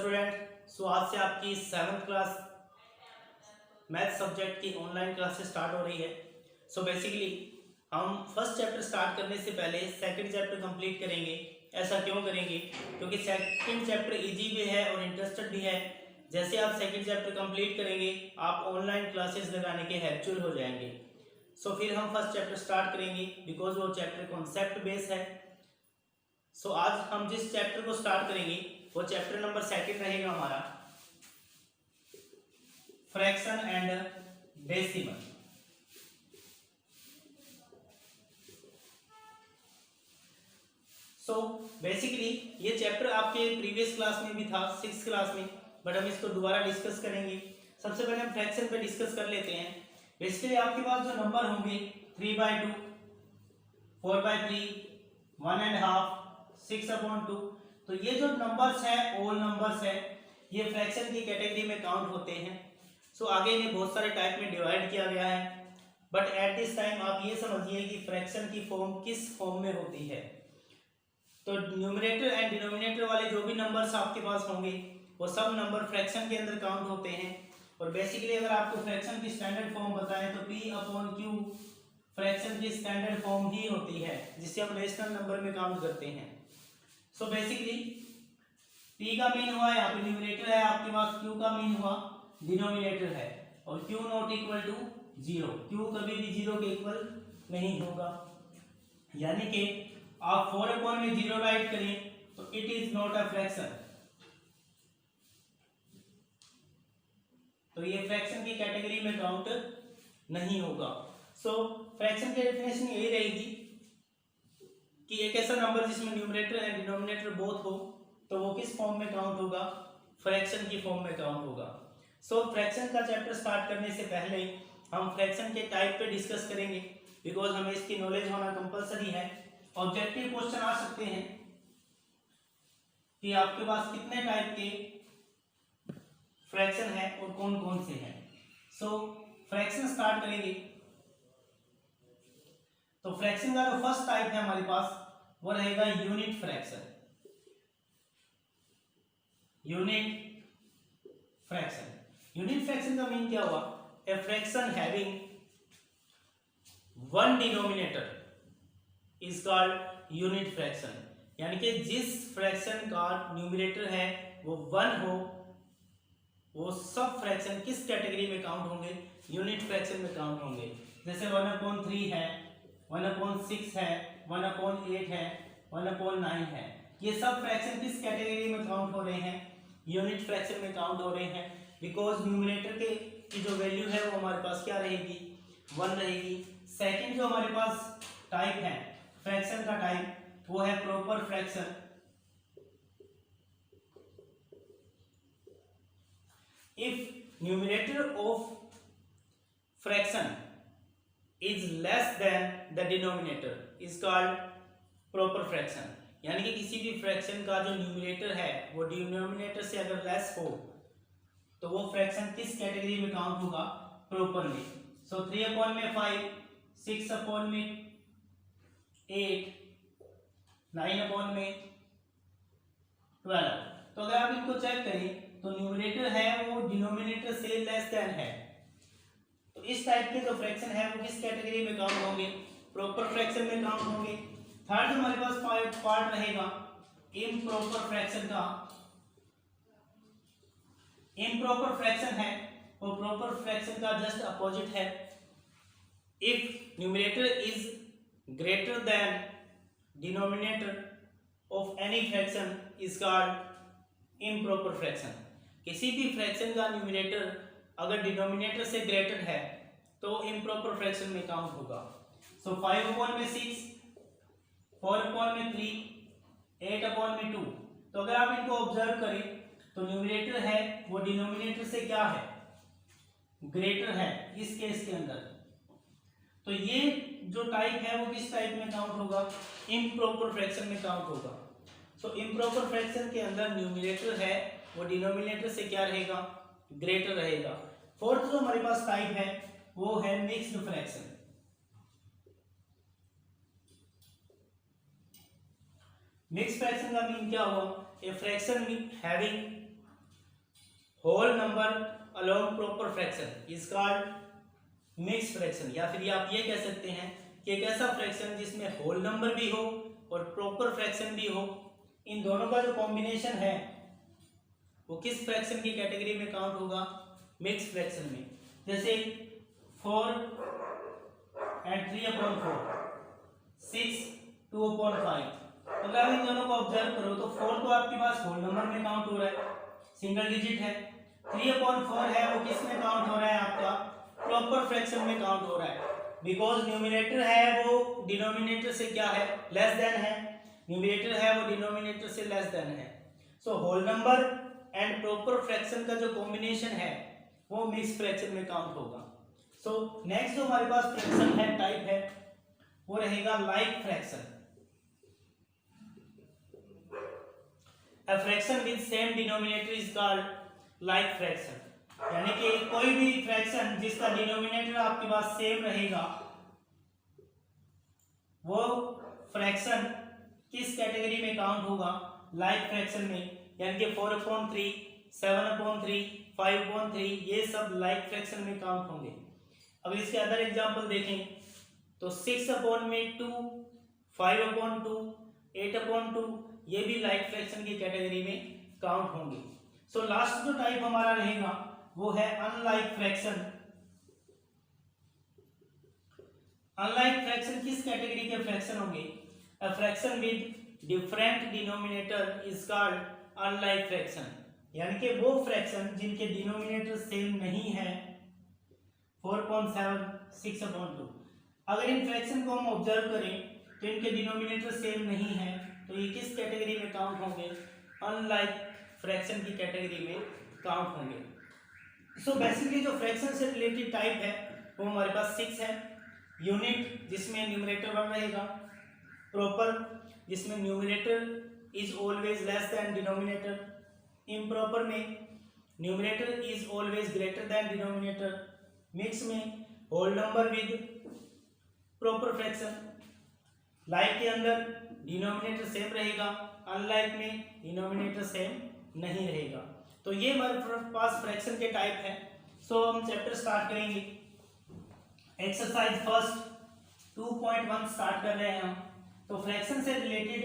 Student, सो आज से आपकी 7th क्लास मैथ सब्जेक्ट की ऑनलाइन क्लासेस स्टार्ट हो रही है। सो बेसिकली हम फर्स्ट चैप्टर स्टार्ट करने से पहले सेकंड चैप्टर कंप्लीट करेंगे। ऐसा क्यों करेंगे? क्योंकि सेकंड चैप्टर इजी भी है और इंटरेस्टेड भी है। जैसे आप सेकंड चैप्टर कंप्लीट करेंगे आप ऑनलाइन क्लासेस लगाने के हैबिचुअल हो जाएंगे। सो फिर हम फर्स्ट चैप्टर स्टार्ट करेंगे बिकॉज वो चैप्टर कॉन्सेप्ट बेस है। सो आज हम जिस चैप्टर को स्टार्ट करेंगे वो चैप्टर नंबर 2 रहेगा हमारा, fraction and decimal. So basically ये चैप्टर आपके प्रीवियस क्लास में भी था 6th क्लास में, बट हम इसको दोबारा डिस्कस करेंगे। सबसे पहले हम फ्रैक्शन पे डिस्कस कर लेते हैं। बेसिकली आपके पास जो नंबर होंगे 3/2, 4/3, 1.5, 6/2, तो ये जो नंबर्स हैं ऑल नंबर्स हैं, ये फ्रैक्शन की कैटेगरी में काउंट होते हैं। सो आगे इन्हें बहुत सारे टाइप में डिवाइड किया गया है, बट एट दिस टाइम आप ये समझिए कि फ्रैक्शन की फॉर्म किस फॉर्म में होती है। तो न्यूमरेटर एंड डिनोमिनेटर वाले जो भी नंबर्स आपके पास होंगे वो सब नंबर फ्रैक्शन के अंदर काउंट होते हैं। और बेसिकली अगर आपको फ्रैक्शन की स्टैंडर्ड फॉर्म बताएं तो P/Q फ्रैक्शन की स्टैंडर्ड फॉर्म ही होती है जिसे हम रेशनल नंबर में काउंट करते हैं। सो बेसिकली P का मीन हुआ यहाँ पे न्यूमरेटर है आपके पास, Q का मीन हुआ डिनोमिनेटर है, और Q not equal to 0, Q कभी भी 0 के इक्वल नहीं होगा। यानी कि आप 4/0 राइट करें तो it is not a fraction, तो ये फ्रैक्शन की कैटेगरी में काउंट नहीं होगा। सो फ्रैक्शन की डेफिनेशन यही रहेगी कि एक ऐसा नंबर जिसमें न्यूमरेटर एंड डिनोमिनेटर बोथ हो तो वो किस फॉर्म में काउंट होगा? फ्रैक्शन की फॉर्म में काउंट होगा। सो फ्रैक्शन का चैप्टर स्टार्ट करने से पहले हम फ्रैक्शन के टाइप पे डिस्कस करेंगे बिकॉज हमें इसकी नॉलेज होना कंपलसरी है। ऑब्जेक्टिव क्वेश्चन आ सकते हैं कि आपके पास कितने टाइप के फ्रैक्शन है और कौन कौन से हैं। सो फ्रैक्शन स्टार्ट करेंगे तो फ्रैक्शन का जो फर्स्ट टाइप है हमारे पास वो रहेगा यूनिट फ्रैक्शन। यूनिट फ्रैक्शन का मीन क्या हुआ? A fraction having one denominator is called unit fraction. यानी कि जिस फ्रैक्शन का न्यूमरेटर है वो 1 हो, वो सब फ्रैक्शन किस कैटेगरी में काउंट होंगे? यूनिट फ्रैक्शन में काउंट होंगे। जैसे 1/3 है, 1/6 है, 1/8 है, 1/9 है, ये सब फ्रैक्शन किस कैटेगरी में काउंट हो रहे हैं? यूनिट फ्रैक्शन में काउंट हो रहे हैं बिकॉज न्यूमरेटर के की जो वैल्यू है वो हमारे पास क्या रहेगी? 1 रहेगी। सेकंड जो हमारे पास टाइप है फ्रैक्शन का टाइप वो है proper fraction. If numerator of fraction is less than the denominator is called proper fraction. यानी कि किसी भी फ्रैक्शन का जो न्यूमरेटर है वो डिनोमिनेटर से अगर लेस हो तो वो फ्रैक्शन किस कैटेगरी में काउंट होगा? प्रॉपर में। सो 3/5, 6/8, 9/12। तो अगर आप इनको चेक करें तो न्यूमरेटर है वो डिनोमिनेटर से लेस देन है, तो इस टाइप के जो फ्रैक्शन है वो किस कैटेगरी में काउंट होंगे? प्रॉपर फ्रैक्शन में काउंट होंगे। थर्ड हमारे पास पार्ट रहेगा इम्प्रॉपर फ्रैक्शन का। इम्प्रॉपर फ्रैक्शन है वो प्रॉपर फ्रैक्शन का जस्ट अपोजिट है। If numerator is greater than denominator of any fraction is called improper fraction. किसी भी फ्रैक्शन का न्यूमरेटर अगर डिनोमिनेटर से ग्रेटर है तो इम्प्रॉपर फ्रैक्शन में काउंट होगा। सो 5/6, 4/3, 8/2। तो अगर आप इनको ऑब्जर्व करें तो न्यूमरेटर है वो डिनोमिनेटर से क्या है? ग्रेटर है इस केस के अंदर। तो ये जो टाइप है वो किस टाइप में काउंट होगा? इम्प्रॉपर फ्रैक्शन में काउंट होगा। सो इम्प्रॉपर फ्रैक्शन के अंदर न्यूमरेटर है वो डिनोमिनेटर से क्या रहेगा? ग्रेटर रहेगा। फोर्थ जो हमारे पास टाइप है वो है मिक्स्ड फ्रैक्शन। मिक्स्ड फ्रैक्शन का मीन क्या हुआ? A fraction having whole number along proper fraction is called mix fraction, या फिर आप ये कह सकते हैं कि एक ऐसा फ्रैक्शन जिसमें होल नंबर भी हो और प्रॉपर फ्रैक्शन भी हो, इन दोनों का जो कॉम्बिनेशन है वो किस फ्रैक्शन की कैटेगरी में काउंट होगा? मिक्स फ्रैक्शन में। जैसे 4 एंड 3/4, 6 2/5। अगर आप इन दोनों को ऑब्जर्व करो तो 4 तो आपके पास होल नंबर में काउंट हो रहा है, सिंगल डिजिट है। 3/4 है वो किस में काउंट हो रहा है? आपका प्रॉपर फ्रैक्शन में काउंट हो रहा है, बिकॉज न्यूमरेटर है वो डिनोमिनेटर से क्या है? लेस देन है। न्यूमरेटर है वो डिनोमिनेटर से लेस देन है। So whole number and proper fraction का जो कॉम्बिनेशन है वो मिक्स फ्रैक्शन में काउंट होगा। सो नेक्स्ट जो हमारे पास फ्रैक्शन है, टाइप है, वो रहेगा like fraction. A fraction with same denominator is called like fraction, यानी कि कोई भी फ्रैक्शन जिसका डिनोमिनेटर आपके पास सेम रहेगा वो फ्रैक्शन किस कैटेगरी में काउंट होगा? लाइक फ्रैक्शन में, यानी कि 4/3, 7/3, 5/3 ये सब लाइक फ्रैक्शन में काउंट होंगे। अब इसके अदर एग्जांपल देखें तो 6/2, 5/2, 8/2 ये भी लाइक फ्रैक्शन की कैटेगरी में काउंट होंगे। सो लास्ट जो टाइप हमारा रहेगा वो है अनलाइक फ्रैक्शन। अनलाइक फ्रैक्शन किस कैटेगरी के फ्रैक्शन होंगे? A fraction with different denominator is called unlike fraction, यानी कि वो फ्रैक्शन जिनके डिनोमिनेटर सेम नहीं है। 4/7, 6/2। अगर इन फ्रैक्शन को हम ऑब्जर्व करें तो इनके डिनोमिनेटर सेम नहीं है, तो ये किस कैटेगरी में काउंट होंगे? अनलाइक फ्रैक्शन की कैटेगरी में काउंट होंगे। सो बेसिकली जो फ्रैक्शन से रिलेटेड टाइप है वो हमारे पास 6 है। यूनिट जिसमें न्यूमरेटर 1 रहेगा, प्रॉपर जिसमें numerator is always less than denominator, improper में numerator is always greater than denominator, mix में whole number with proper fraction, like के अंदर डिनोमिनेटर सेम रहेगा, अनलाइक में डिनोमिनेटर सेम नहीं रहेगा। तो ये हमारे पास फ्रैक्शन के टाइप है। सो हम चैप्टर स्टार्ट करेंगे। एक्सरसाइज फर्स्ट 2.1 स्टार्ट कर रहे हैं हम। तो फ्रैक्शन से रिलेटेड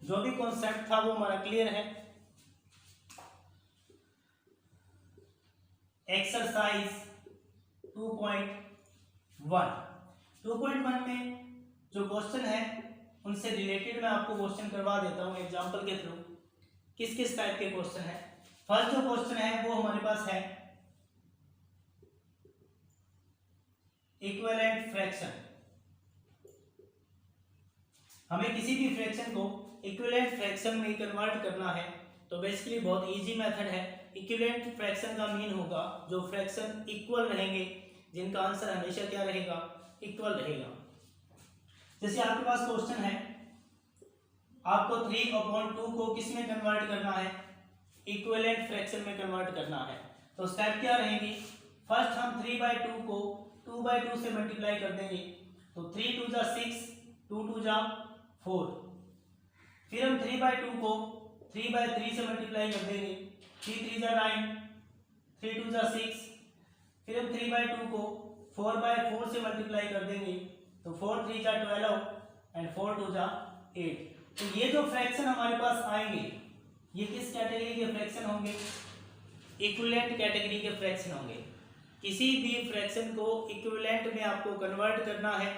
जो भी कॉन्सेप्ट था वो हमारा क्लियर है। एक्सरसाइज 2.1 में जो क्वेश्चन है उनसे रिलेटेड मैं आपको क्वेश्चन करवा देता हूँ एग्जांपल के थ्रू। किस किस टाइप के क्वेश्चन है? फर्स्ट जो क्वेश्चन है वो हमारे पास है इक्विवेलेंट फ्रैक्शन। हमें किसी भी फ्रैक्शन को इक्विवेलेंट फ्रैक्शन में कन्वर्ट करना है तो बेसिकली बहुत इजी मेथड है। इक्विवेलेंट फ्रैक्शन का मीन होगा जो फ्रैक्शन इक्वल रहेंगे, जिनका आंसर हमेशा क्या रहेगा? इक्वल रहेगा। जैसे आपके पास क्वेश्चन है, आपको 3/2 को किस में कन्वर्ट करना है? इक्विवेलेंट फ्रैक्शन में कन्वर्ट करना है। तो स्टेप क्या रहेंगे? फर्स्ट हम 3/2 को 2/2 से मल्टीप्लाई कर देंगे, तो 3 2 जा 6, 2 2 जा 4। फिर हम 3/2 को 3/3 से मल्टीप्लाई कर देंगे, 3 3 जा 9, 3 2 जा 6। फिर हम 3/2 को 4/4 से मल्टीप्लाई कर देंगे, तो 4 3 जा 12 एंड 4 2 जा 8। तो ये जो फ्रैक्शन हमारे पास आएंगे ये किस कैटेगरी के फ्रैक्शन होंगे? इक्विवेलेंट कैटेगरी के फ्रैक्शन होंगे। किसी भी फ्रैक्शन को इक्विवेलेंट में आपको कन्वर्ट करना है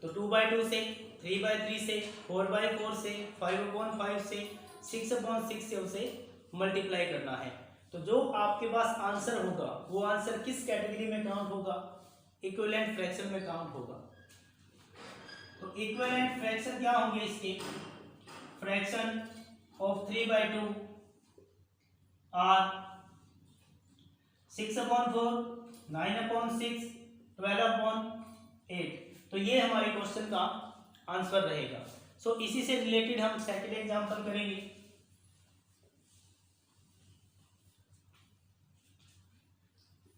तो 2/2 से, 3/3 से, 4/4 से, 5/5 से, 6/6 से उसे मल्टीप्लाई करना है। तो जो आपके पास आंसर होगा वो आंसर किस कैटेगरी में काउंट होगा? इक्विवेलेंट फ्रैक्शन में काउंट होगा। तो इक्विवेलेंट फ्रैक्शन क्या होंगे इसके? Fraction of 3/2 are 6/4, 9/6, 12/8। तो ये हमारे क्वेश्चन का आंसर रहेगा। सो इसी से रिलेटेड हम सेकंड एग्जांपल करेंगे।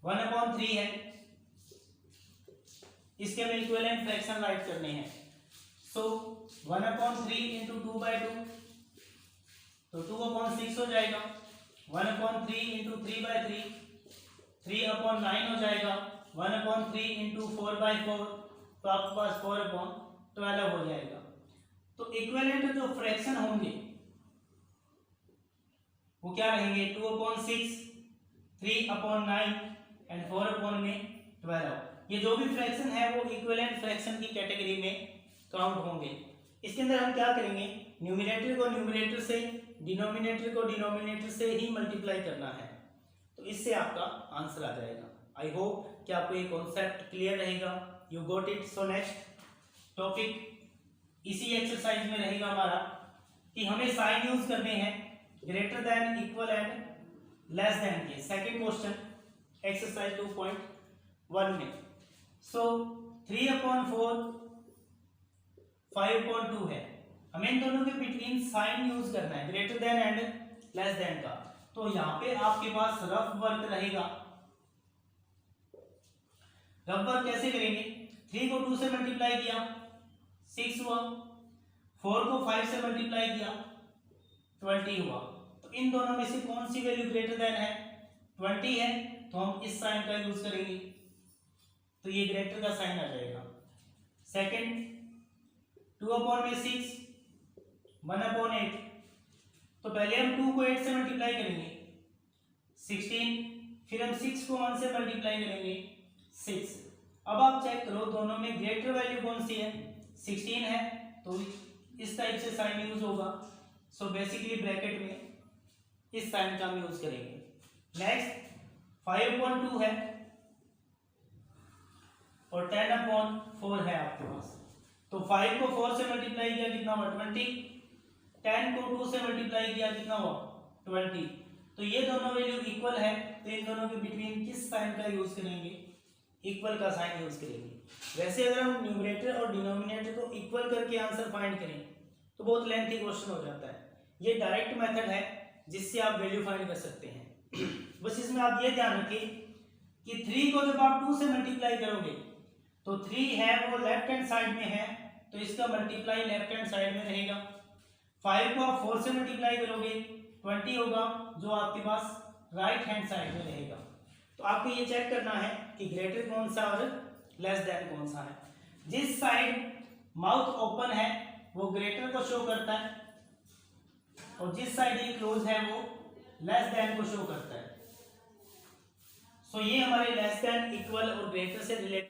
1/3 है, इसके हमें इक्विवेलेंट फ्रैक्शन राइट करने हैं। सो 1/3 इंटू 2/2 तो 2/6 हो जाएगा। 1/3 इंटू 3/3 3/9 हो जाएगा। 1/3 इंटू 4/4 तो आपके पास 4/12 हो जाएगा। तो इक्विवेलेंट जो फ्रैक्शन होंगे वो क्या रहेंगे? 2/6, 3/9 एंड 4/12। ये जो भी फ्रैक्शन है वो इक्विवेलेंट फ्रैक्शन की कैटेगरी में काउंट होंगे। इसके अंदर हम क्या करेंगे? न्यूमरेटर को न्यूमरेटर से, डिनोमिनेटर को डिनोमिनेटर से ही मल्टीप्लाई करना है, तो इससे आपका आंसर आ जाएगा। आई होप कि आपको ये कॉन्सेप्ट क्लियर रहेगा। You got it. So next topic इसी एक्सरसाइज में रहेगा हमारा कि हमें साइन यूज करने हैं greater than, equal and less than के। सेकंड क्वेश्चन एक्सरसाइज 2.1 में। सो 3/4 5/2 है, हमें इन दोनों के बिटवीन साइन यूज करना है, greater than and less than का। तो यहाँ पे आपके पास रफ वर्क रहेगा। रफ वर्क कैसे करेंगे? 3 को 2 से मल्टीप्लाई किया 6 हुआ, 4 को 5 से मल्टीप्लाई किया 20 हुआ। तो इन दोनों में से कौन सी वैल्यू ग्रेटर देन है? 20 है, तो हम इस साइन का यूज करेंगे, तो ये ग्रेटर का साइन आ जाएगा। सेकंड 2/6 1/8, तो पहले हम 2 को 8 से मल्टीप्लाई करेंगे 16, फिर हम 6 को 1 से मल्टीप्लाई करेंगे 6। अब आप चेक करो दोनों में ग्रेटर वैल्यू कौन सी है? 16 है, तो इस टाइप से साइन यूज होगा। सो बेसिकली ब्रैकेट में इस साइन का हम यूज करेंगे। नेक्स्ट 5/2 है और 10/4 है आपके पास, तो 5 को 4 से मल्टीप्लाई किया कितना हुआ? 20, 10 को 2 से मल्टीप्लाई किया कितना हुआ? 20। तो ये दोनों वैल्यू इक्वल है, तो इन दोनों के बिटवीन किस साइन का यूज करेंगे? इक्वल का साइन यूज करेंगे। वैसे अगर हम न्यूमरेटर और डिनोमिनेटर को इक्वल करके आंसर फाइंड करें तो बहुत लेंथी क्वेश्चन हो जाता है। ये डायरेक्ट मेथड है जिससे आप वैल्यू फाइंड कर सकते हैं। बस इसमें आप ये ध्यान रखिए कि 3 को जब आप 2 से मल्टीप्लाई करोगे तो 3 है वो लेफ्ट हैंड साइड में है, तो इसका मल्टीप्लाई लेफ्ट हैंड साइड में रहेगा। 5 को आप 4 से मल्टीप्लाई करोगे 20 होगा, जो आपके पास राइट हैंड साइड में रहेगा। तो आपको ये चेक करना है कि ग्रेटर कौन सा और लेस देन कौन सा है। जिस साइड माउथ ओपन है वो ग्रेटर को शो करता है, और जिस साइड ये क्लोज है वो लेस देन को शो करता है। सो ये हमारे लेस देन, इक्वल और ग्रेटर से रिलेटेड